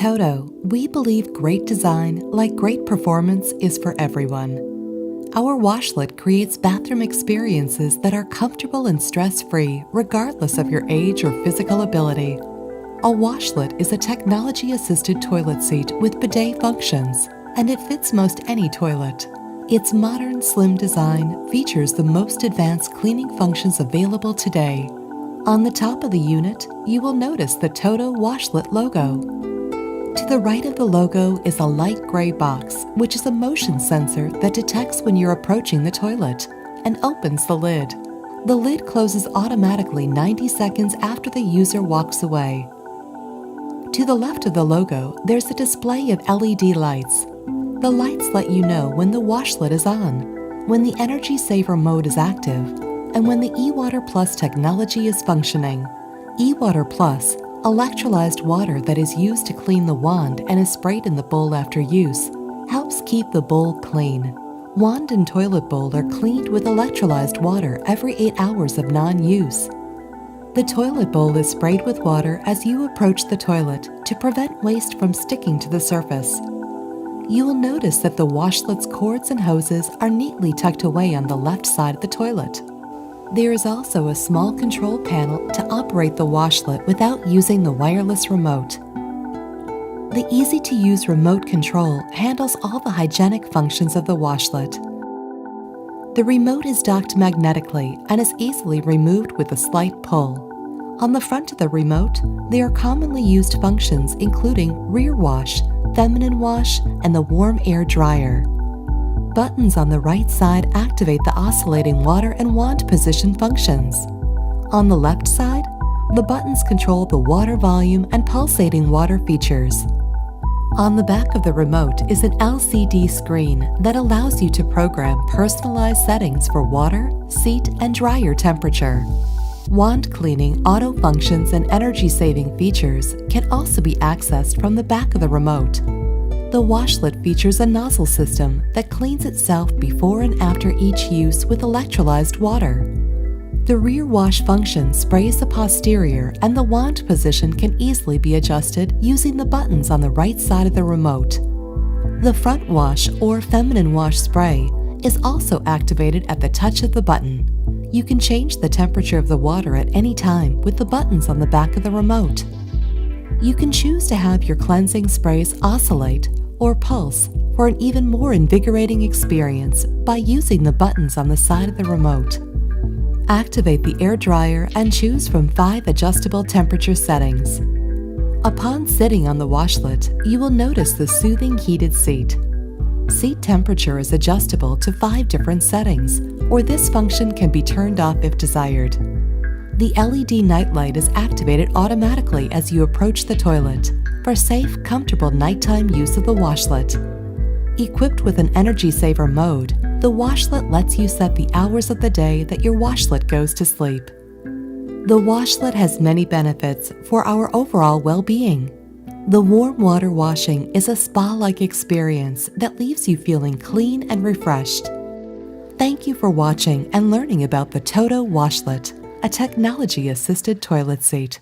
TOTO, we believe great design, like great performance, is for everyone. Our washlet creates bathroom experiences that are comfortable and stress-free regardless of your age or physical ability. A washlet is a technology-assisted toilet seat with bidet functions, and it fits most any toilet. Its modern, slim design features the most advanced cleaning functions available today. On the top of the unit, you will notice the TOTO WASHLET logo. To the right of the logo is a light gray box, which is a motion sensor that detects when you're approaching the toilet and opens the lid. The lid closes automatically 90 seconds after the user walks away. To the left of the logo, there's a display of LED lights. The lights let you know when the washlet is on, when the energy saver mode is active, and when the eWater Plus technology is functioning. eWater Plus, electrolyzed water that is used to clean the wand and is sprayed in the bowl after use, helps keep the bowl clean. Wand and toilet bowl are cleaned with electrolyzed water every 8 hours of non-use. The toilet bowl is sprayed with water as you approach the toilet to prevent waste from sticking to the surface. You will notice that the washlet's cords and hoses are neatly tucked away on the left side of the toilet. There is also a small control panel to operate the washlet without using the wireless remote. The easy-to-use remote control handles all the hygienic functions of the washlet. The remote is docked magnetically and is easily removed with a slight pull. On the front of the remote, there are commonly used functions including rear wash, feminine wash, and the warm air dryer. Buttons on the right side activate the oscillating water and wand position functions. On the left side, the buttons control the water volume and pulsating water features. On the back of the remote is an LCD screen that allows you to program personalized settings for water, seat, and dryer temperature. Wand cleaning, auto functions, and energy-saving features can also be accessed from the back of the remote. The washlet features a nozzle system that cleans itself before and after each use with electrolyzed water. The rear wash function sprays the posterior, and the wand position can easily be adjusted using the buttons on the right side of the remote. The front wash or feminine wash spray is also activated at the touch of the button. You can change the temperature of the water at any time with the buttons on the back of the remote. You can choose to have your cleansing sprays oscillate or pulse for an even more invigorating experience by using the buttons on the side of the remote. Activate the air dryer and choose from 5 adjustable temperature settings. Upon sitting on the washlet, you will notice the soothing heated seat. Seat temperature is adjustable to 5 different settings, or this function can be turned off if desired. The LED nightlight is activated automatically as you approach the toilet for safe, comfortable nighttime use of the washlet. Equipped with an energy saver mode, the washlet lets you set the hours of the day that your washlet goes to sleep. The washlet has many benefits for our overall well-being. The warm water washing is a spa-like experience that leaves you feeling clean and refreshed. Thank you for watching and learning about the TOTO WASHLET, a technology-assisted toilet seat.